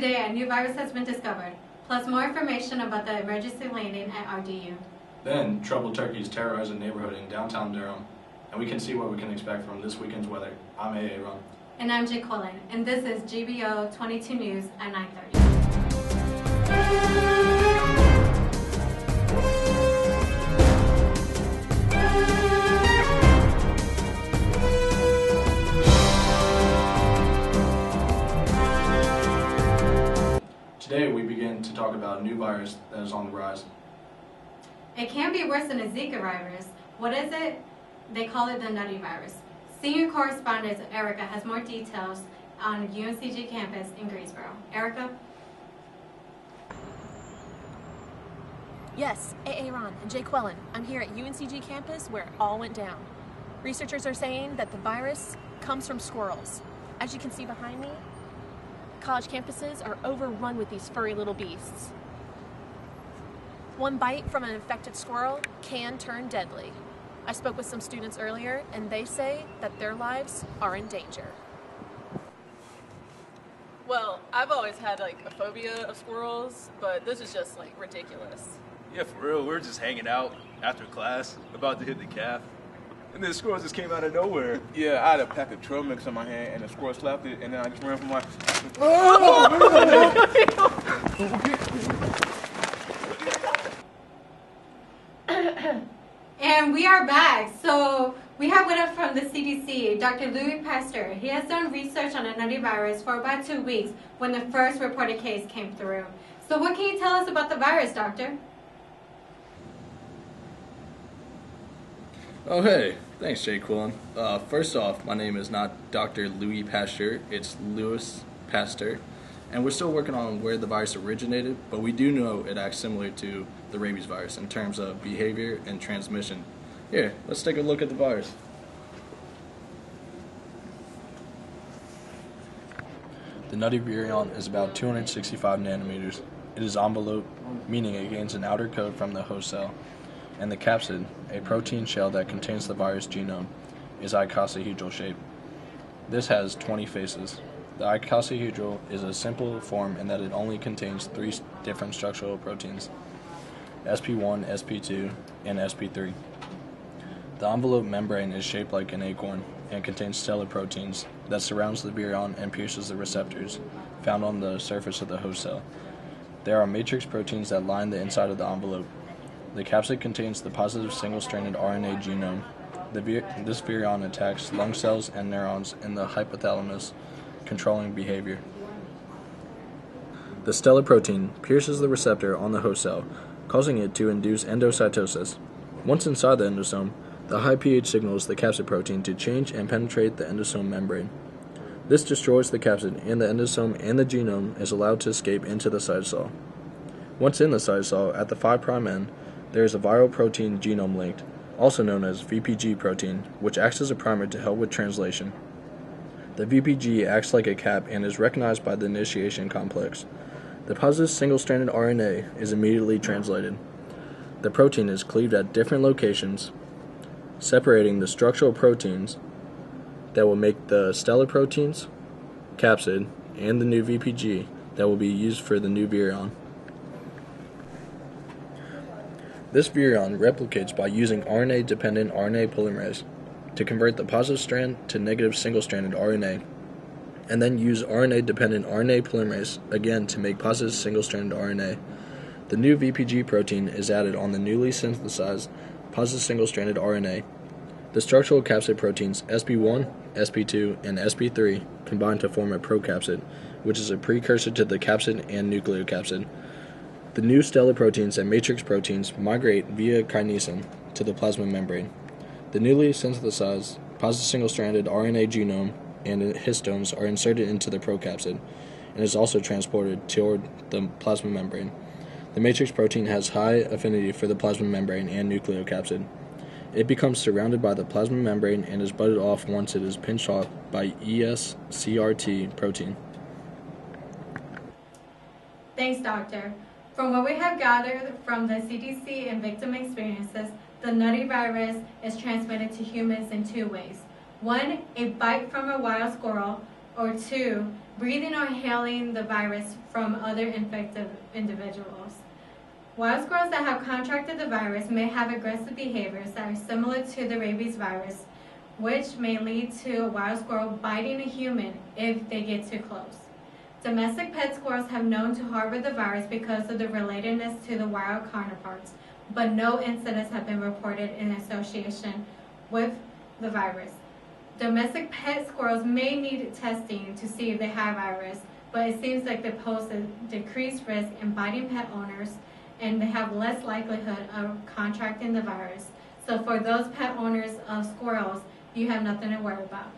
Today, a new virus has been discovered, plus more information about the emergency landing at RDU. Then, troubled turkeys terrorize a neighborhood in downtown Durham, and we can see what we can expect from this weekend's weather. I'm A.A. Ron. And I'm Jay Quillen, and this is GBO 22 News at 9:30. Today we begin to talk about a new virus that is on the rise. It can be worse than a Zika virus. What is it? They call it the Nutty Virus. Senior correspondent Erica has more details on UNCG campus in Greensboro. Erica? Yes, A.A. Ron and Jay Quillen. I'm here at UNCG campus where it all went down. Researchers are saying that the virus comes from squirrels. As you can see behind me, college campuses are overrun with these furry little beasts. One bite from an infected squirrel can turn deadly. I spoke with some students earlier, and they say that their lives are in danger. Well, I've always had a phobia of squirrels, but this is just ridiculous. Yeah, for real, we were just hanging out after class, about to hit the calf, and then the squirrel just came out of nowhere. Yeah, I had a pack of trail mix in my hand, and the squirrel slapped it, and then I just ran for my... And we are back. So we have with us from the CDC, Dr. Louis Pasteur. He has done research on the Nutty virus for about 2 weeks when the first reported case came through. So what can you tell us about the virus, Doctor? Oh, hey. Thanks, Jay Quillen. First off, my name is not Dr. Louis Pasteur. It's Louis Pasteur. And we're still working on where the virus originated, but we do know it acts similar to the rabies virus in terms of behavior and transmission. Here, let's take a look at the virus. The Nutty Virion is about 265 nanometers. It is envelope, meaning it gains an outer coat from the host cell, and the capsid, a protein shell that contains the virus genome, is icosahedral shaped. This has 20 faces. The icosahedral is a simple form in that it only contains 3 different structural proteins, sp1, sp2, and sp3. The envelope membrane is shaped like an acorn and contains stellar proteins that surrounds the virion and pierces the receptors found on the surface of the host cell. There are matrix proteins that line the inside of the envelope. The capsid contains the positive single-stranded RNA genome. This virion attacks lung cells and neurons in the hypothalamus, controlling behavior. The stellar protein pierces the receptor on the host cell, causing it to induce endocytosis. Once inside the endosome, the high pH signals the capsid protein to change and penetrate the endosome membrane. This destroys the capsid, and the endosome and the genome is allowed to escape into the cytosol. Once in the cytosol, at the 5' end, there is a viral protein genome linked, also known as VPG protein, which acts as a primer to help with translation. The VPG acts like a cap and is recognized by the initiation complex. The positive single-stranded RNA is immediately translated. The protein is cleaved at different locations, separating the structural proteins that will make the stellar proteins, capsid, and the new VPG that will be used for the new virion. This virion replicates by using RNA-dependent RNA polymerase to convert the positive strand to negative single-stranded RNA, and then use RNA-dependent RNA polymerase again to make positive single-stranded RNA. The new VPG protein is added on the newly synthesized positive single-stranded RNA. The structural capsid proteins sp1, sp2, and sp3 combine to form a procapsid, which is a precursor to the capsid and nucleocapsid. The new stellar proteins and matrix proteins migrate via kinesin to the plasma membrane. The newly synthesized positive single-stranded RNA genome and histones are inserted into the procapsid and is also transported toward the plasma membrane. The matrix protein has high affinity for the plasma membrane and nucleocapsid. It becomes surrounded by the plasma membrane and is budded off once it is pinched off by ESCRT protein. Thanks, Doctor. From what we have gathered from the CDC and victim experiences, the Nutty virus is transmitted to humans in 2 ways. 1, a bite from a wild squirrel, or 2, breathing or inhaling the virus from other infected individuals. Wild squirrels that have contracted the virus may have aggressive behaviors that are similar to the rabies virus, which may lead to a wild squirrel biting a human if they get too close. Domestic pet squirrels have known to harbor the virus because of the relatedness to the wild counterparts, but no incidents have been reported in association with the virus. Domestic pet squirrels may need testing to see if they have virus, but it seems like they pose a decreased risk in biting pet owners, and they have less likelihood of contracting the virus. So for those pet owners of squirrels, you have nothing to worry about.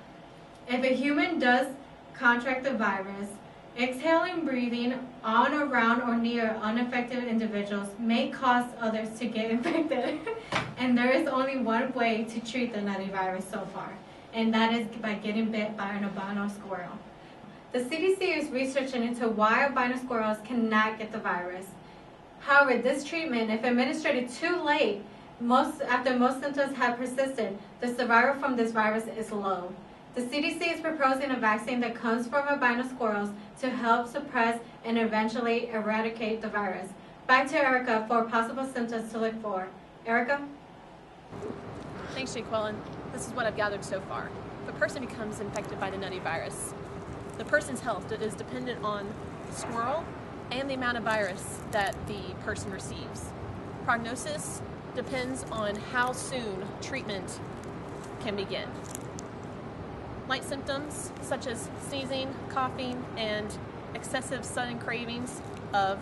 If a human does contract the virus, exhaling, breathing on, around, or near unaffected individuals may cause others to get infected. And there is only one way to treat the Nutty virus so far, and that is by getting bit by an albino squirrel. The CDC is researching into why albino squirrels cannot get the virus. However, this treatment, if administered too late, after most symptoms have persisted, the survival from this virus is low. The CDC is proposing a vaccine that comes from albino squirrels to help suppress and eventually eradicate the virus. Back to Erica for possible symptoms to look for. Erica? Thanks, Jaqueline. This is what I've gathered so far. If a person becomes infected by the Nutty virus, the person's health is dependent on the squirrel and the amount of virus that the person receives. Prognosis depends on how soon treatment can begin. Light symptoms such as sneezing, coughing, and excessive sudden cravings of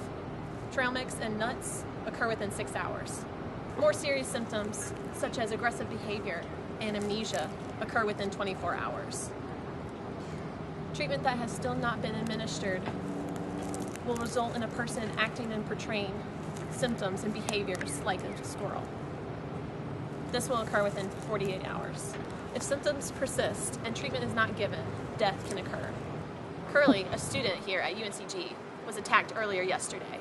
trail mix and nuts occur within 6 hours. More serious symptoms such as aggressive behavior and amnesia occur within 24 hours. Treatment that has still not been administered will result in a person acting and portraying symptoms and behaviors like a squirrel. This will occur within 48 hours. If symptoms persist and treatment is not given, death can occur. Curly, a student here at UNCG, was attacked earlier yesterday.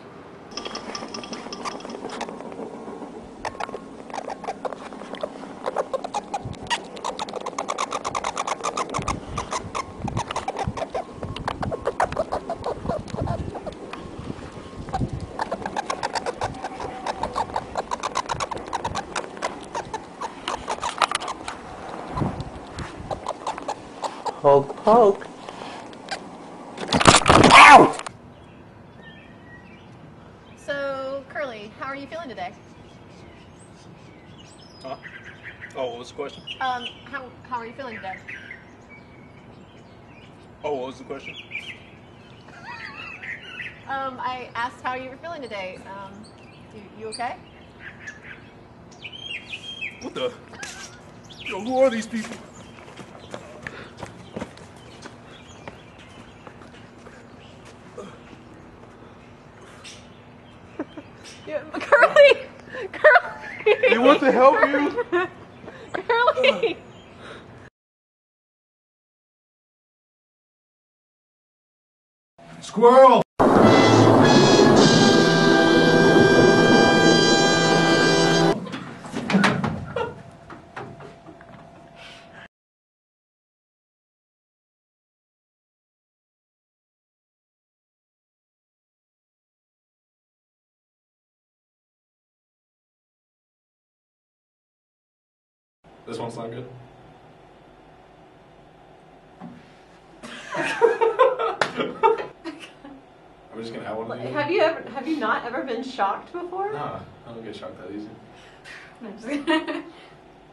Poke, poke. Ow! So, Curly, how are you feeling today? Huh? Oh, what was the question? How are you feeling today? Oh, what was the question? I asked how you were feeling today. You okay? What the? Yo, who are these people? Curly! Curly! They want to help you? Curly! Squirrel! This one's not good. Are we just gonna have one of these? Have you not ever been shocked before? No, I don't get shocked that easy. No, just kidding.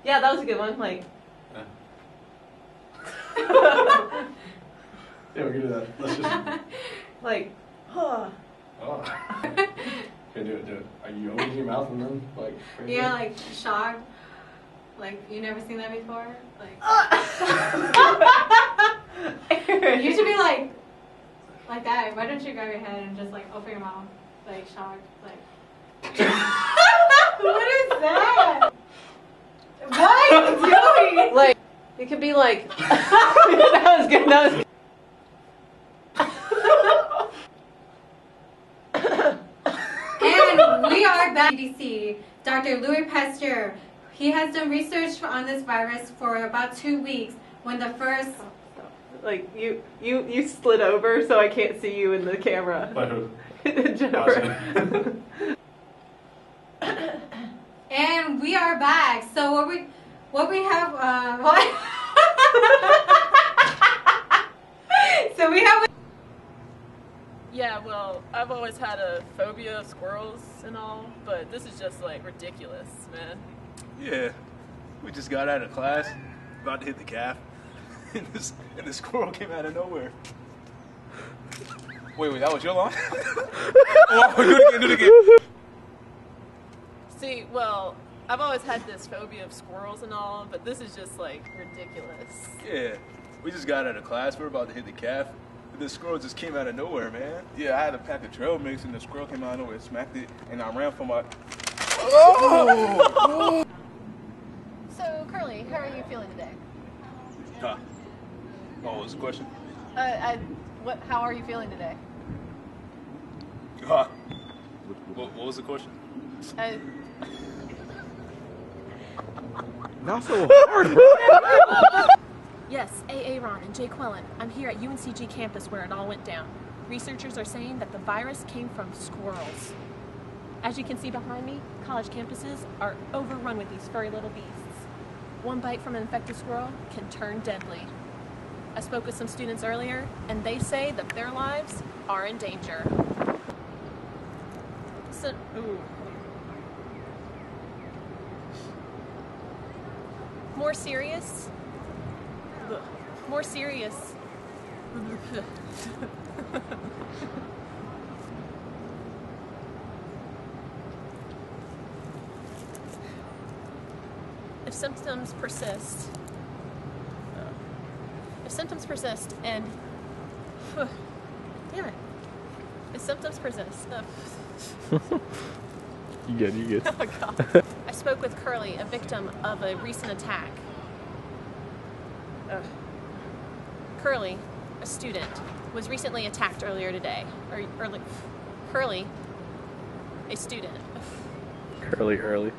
Yeah, that was a good one. Like, Yeah, we can do that. Let's just. like, huh. Oh. Okay, do it. Are you opening your mouth and then like? crazy? You're like shocked. Like, you never seen that before? Like, you should be like that. Why don't you grab your head and just like open your mouth? Like, shocked. Like, what is that? What are you doing? Like, it could be like, that was good. That was good. And we are back. CDC, Dr. Louis Pasteur. He has done research on this virus for about 2 weeks when the first Like you slid over so I can't see you in the camera. By who? Jennifer. And we are back. So what we have what? So we have. Yeah, well, I've always had a phobia of squirrels and all, but this is just like ridiculous, man. Yeah, we just got out of class, about to hit the calf, and the squirrel came out of nowhere. Wait, that was your line? Oh, do it again. See, well, I've always had this phobia of squirrels and all, but this is just like ridiculous. Yeah, we just got out of class, we were about to hit the calf, and the squirrel just came out of nowhere, man. Yeah, I had a pack of trail mix and the squirrel came out of nowhere, smacked it, and I ran for my. Oh! So, Curly, how are you feeling today? Huh. Oh, what was the question? How are you feeling today? Huh. What was the question? Not so hard. Yes, AA Ron and Jay Quellen. I'm here at UNCG campus where it all went down. Researchers are saying that the virus came from squirrels. As you can see behind me, college campuses are overrun with these furry little beasts. One bite from an infected squirrel can turn deadly. I spoke with some students earlier, and they say that their lives are in danger. So, More serious. If symptoms persist, and damn it, if symptoms persist. You good. Oh God. I spoke with Curly, a victim of a recent attack. Curly, a student, was recently attacked earlier today. Curly, a student. Curly.